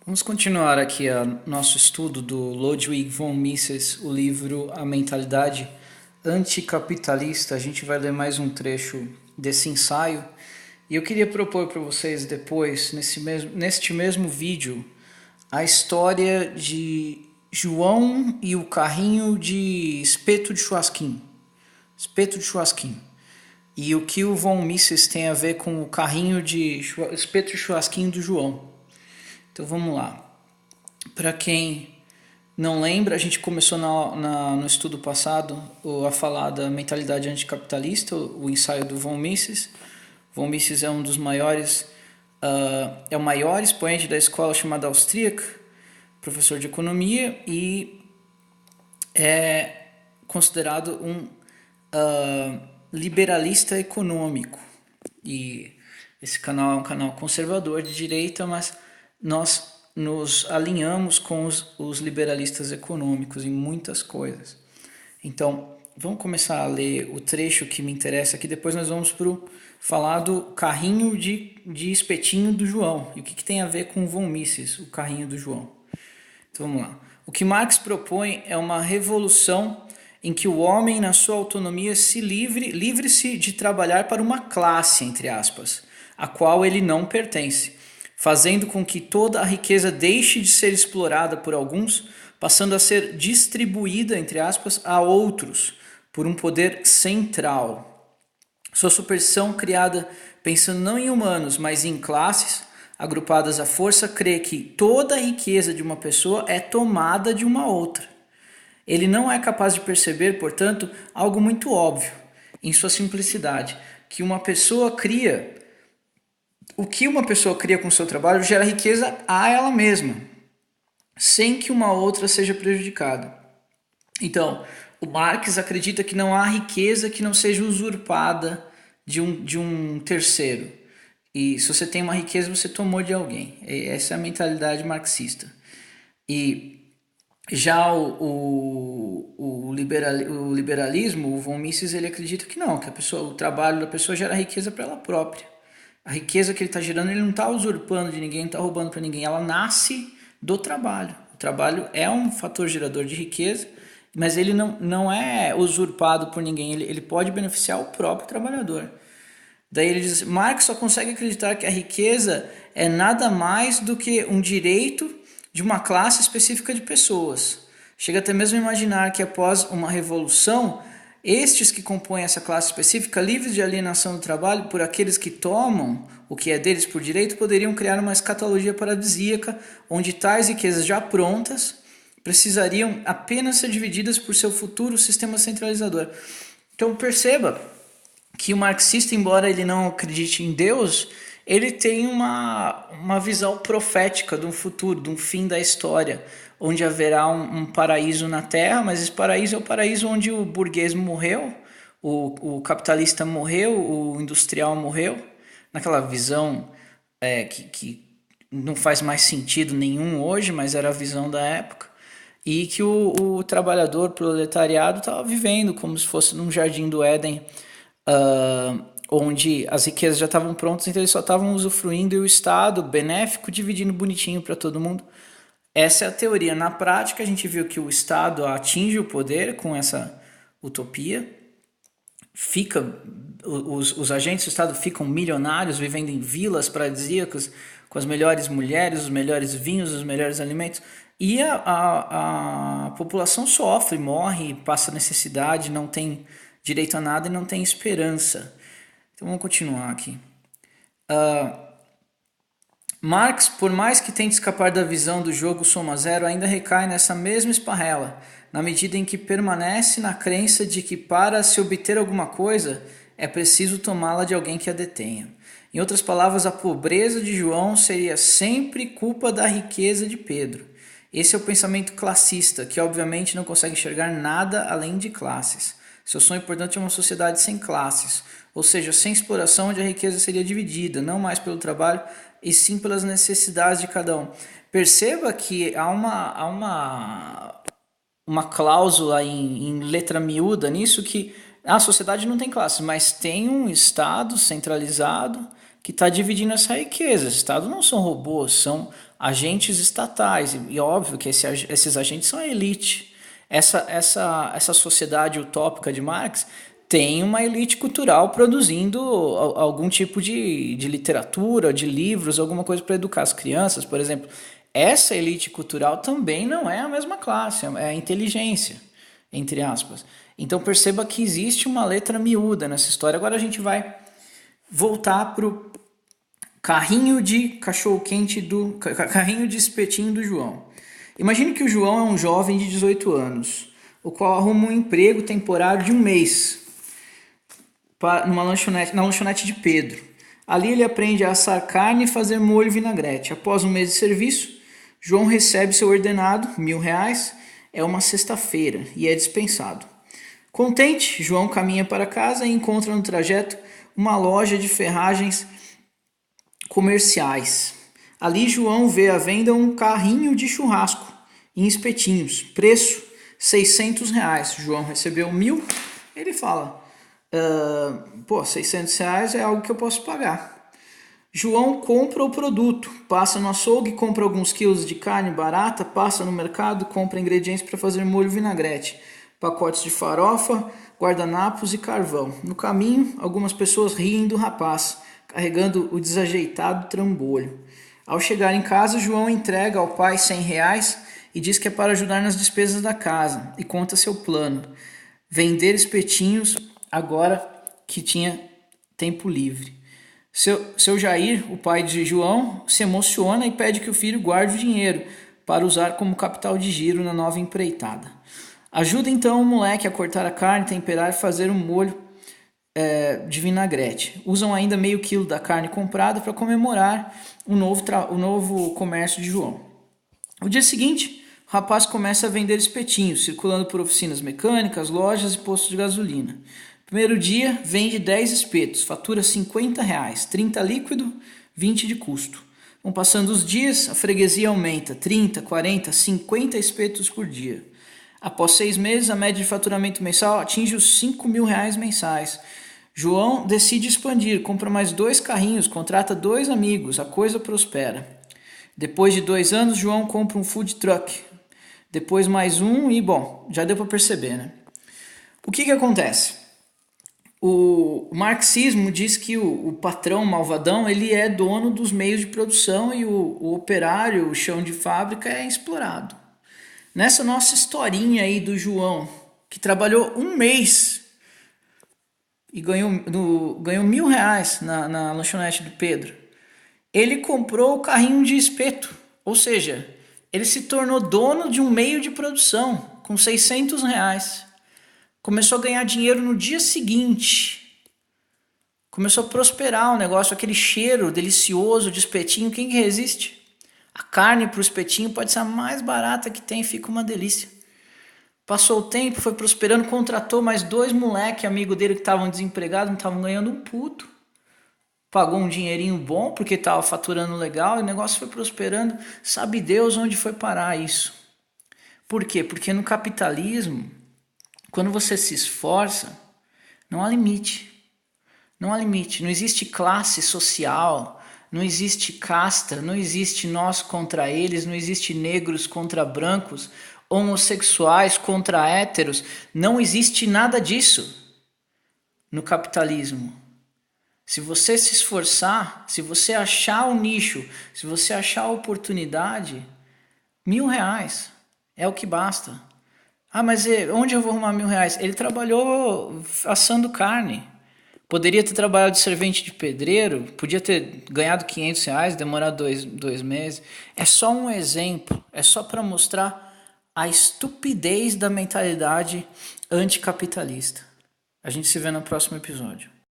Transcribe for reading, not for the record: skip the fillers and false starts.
Vamos continuar aqui nosso estudo do Ludwig von Mises, o livro A Mentalidade Anticapitalista. A gente vai ler mais um trecho desse ensaio e eu queria propor para vocês depois, neste mesmo vídeo, a história de João e o carrinho de espeto de churrasquinho. Espeto de churrasquinho. E o que o von Mises tem a ver com o carrinho de espeto de churrasquinho do João. Então vamos lá. Para quem não lembra, a gente começou no estudo passado a falar da mentalidade anticapitalista, o ensaio do von Mises. Von Mises é um dos maiores, é o maior expoente da escola chamada austríaca, professor de economia e é considerado um liberalista econômico. E esse canal é um canal conservador de direita, mas nós nos alinhamos com os liberalistas econômicos em muitas coisas. Então, vamos começar a ler o trecho que me interessa aqui, depois nós vamos falar do carrinho de espetinho do João. E o que tem a ver com von Mises, o carrinho do João. Então vamos lá. O que Marx propõe é uma revolução em que o homem, na sua autonomia, livre-se de trabalhar para uma classe, entre aspas, a qual ele não pertence, fazendo com que toda a riqueza deixe de ser explorada por alguns, passando a ser distribuída, entre aspas, a outros, por um poder central. Sua superstição, criada pensando não em humanos, mas em classes, agrupadas à força, crê que toda a riqueza de uma pessoa é tomada de uma outra. Ele não é capaz de perceber, portanto, algo muito óbvio, em sua simplicidade, que o que uma pessoa cria com seu trabalho gera riqueza a ela mesma, sem que uma outra seja prejudicada. Então, o Marx acredita que não há riqueza que não seja usurpada de um terceiro. E se você tem uma riqueza, você tomou de alguém. Essa é a mentalidade marxista. E já o liberalismo, o von Mises, ele acredita que não, que o trabalho da pessoa gera riqueza para ela própria. A riqueza que ele está gerando, ele não está usurpando de ninguém, não está roubando para ninguém. Ela nasce do trabalho. O trabalho é um fator gerador de riqueza, mas ele não é usurpado por ninguém. Ele pode beneficiar o próprio trabalhador. Daí ele diz, Marx só consegue acreditar que a riqueza é nada mais do que um direito de uma classe específica de pessoas. Chega até mesmo a imaginar que após uma revolução, estes que compõem essa classe específica, livres de alienação do trabalho por aqueles que tomam o que é deles por direito, poderiam criar uma escatologia paradisíaca, onde tais riquezas já prontas precisariam apenas ser divididas por seu futuro sistema centralizador. Então perceba que o marxista, embora ele não acredite em Deus, ele tem uma visão profética de um futuro, de um fim da história, onde haverá um paraíso na Terra, mas esse paraíso é o paraíso onde o burguês morreu, o capitalista morreu, o industrial morreu, naquela visão que não faz mais sentido nenhum hoje, mas era a visão da época, e que o trabalhador proletariado estava vivendo como se fosse num jardim do Éden, onde as riquezas já estavam prontas, então eles só estavam usufruindo e o Estado benéfico dividindo bonitinho para todo mundo. Essa é a teoria. Na prática, a gente viu que o Estado atinge o poder com essa utopia, os agentes do Estado ficam milionários, vivendo em vilas paradisíacas, com as melhores mulheres, os melhores vinhos, os melhores alimentos, e a população sofre, morre, passa necessidade, não tem direito a nada e não tem esperança. Então vamos continuar aqui. Marx, por mais que tente escapar da visão do jogo soma zero, ainda recai nessa mesma esparrela, na medida em que permanece na crença de que para se obter alguma coisa é preciso tomá-la de alguém que a detenha. Em outras palavras, a pobreza de João seria sempre culpa da riqueza de Pedro. Esse é o pensamento classista, que obviamente não consegue enxergar nada além de classes. Seu sonho, portanto, é uma sociedade sem classes, ou seja, sem exploração, onde a riqueza seria dividida, não mais pelo trabalho, e sim pelas necessidades de cada um. Perceba que há uma cláusula em letra miúda nisso, que a sociedade não tem classes, mas tem um Estado centralizado que está dividindo essa riqueza. Os Estados não são robôs, são agentes estatais, e óbvio que esses agentes são a elite. Essa sociedade utópica de Marx tem uma elite cultural produzindo algum tipo de literatura, de livros, alguma coisa para educar as crianças, por exemplo. Essa elite cultural também não é a mesma classe, é a inteligência, entre aspas. Então perceba que existe uma letra miúda nessa história. Agora a gente vai voltar para o carrinho de cachorro-quente carrinho de espetinho do João. Imagine que o João é um jovem de 18 anos, o qual arruma um emprego temporário de um mês na lanchonete de Pedro. Ali ele aprende a assar carne e fazer molho e vinagrete. Após um mês de serviço, João recebe seu ordenado, R$1.000, é uma sexta-feira e é dispensado. Contente, João caminha para casa e encontra no trajeto uma loja de ferragens comerciais. Ali João vê à venda um carrinho de churrasco em espetinhos, preço R$600. João recebeu 1.000, ele fala, R$600 é algo que eu posso pagar. João compra o produto, passa no açougue, compra alguns quilos de carne barata, passa no mercado, compra ingredientes para fazer molho vinagrete, pacotes de farofa, guardanapos e carvão. No caminho, algumas pessoas riem do rapaz, carregando o desajeitado trambolho. Ao chegar em casa, João entrega ao pai R$100 e diz que é para ajudar nas despesas da casa e conta seu plano: vender espetinhos agora que tinha tempo livre. Seu Jair, o pai de João, se emociona e pede que o filho guarde o dinheiro para usar como capital de giro na nova empreitada. Ajuda então o moleque a cortar a carne, temperar e fazer um molho de vinagrete. Usam ainda meio quilo da carne comprada para comemorar o novo comércio de João. No dia seguinte, o rapaz começa a vender espetinhos, circulando por oficinas mecânicas, lojas e postos de gasolina. Primeiro dia, vende 10 espetos, fatura R$50, 30 líquido, 20 de custo. Vão passando os dias, a freguesia aumenta, 30, 40, 50 espetos por dia. Após 6 meses, a média de faturamento mensal atinge os R$5.000 mensais. João decide expandir, compra mais 2 carrinhos, contrata 2 amigos, a coisa prospera. Depois de 2 anos, João compra um food truck. Depois mais um e, já deu para perceber, né? O que acontece? O marxismo diz que o patrão malvadão ele é dono dos meios de produção e o operário, o chão de fábrica é explorado. Nessa nossa historinha aí do João, que trabalhou um mês e ganhou R$1.000 na lanchonete do Pedro, ele comprou o carrinho de espeto, ou seja, ele se tornou dono de um meio de produção com R$600. Começou a ganhar dinheiro no dia seguinte. Começou a prosperar o negócio, aquele cheiro delicioso de espetinho. Quem que resiste? A carne para o espetinho pode ser a mais barata que tem, fica uma delícia. Passou o tempo, foi prosperando, contratou mais 2 moleques amigos dele que estavam desempregados, não estavam ganhando um puto. Pagou um dinheirinho bom porque estava faturando legal e o negócio foi prosperando. Sabe Deus onde foi parar isso. Por quê? Porque no capitalismo, quando você se esforça, não há limite. Não há limite. Não existe classe social, não existe casta, não existe nós contra eles, não existe negros contra brancos, homossexuais contra héteros. Não existe nada disso no capitalismo. Se você se esforçar, se você achar o nicho, se você achar a oportunidade, R$1.000 é o que basta. Ah, mas onde eu vou arrumar R$1.000? Ele trabalhou assando carne. Poderia ter trabalhado de servente de pedreiro, podia ter ganhado R$500, demorar dois meses. É só um exemplo, é só para mostrar a estupidez da mentalidade anticapitalista. A gente se vê no próximo episódio.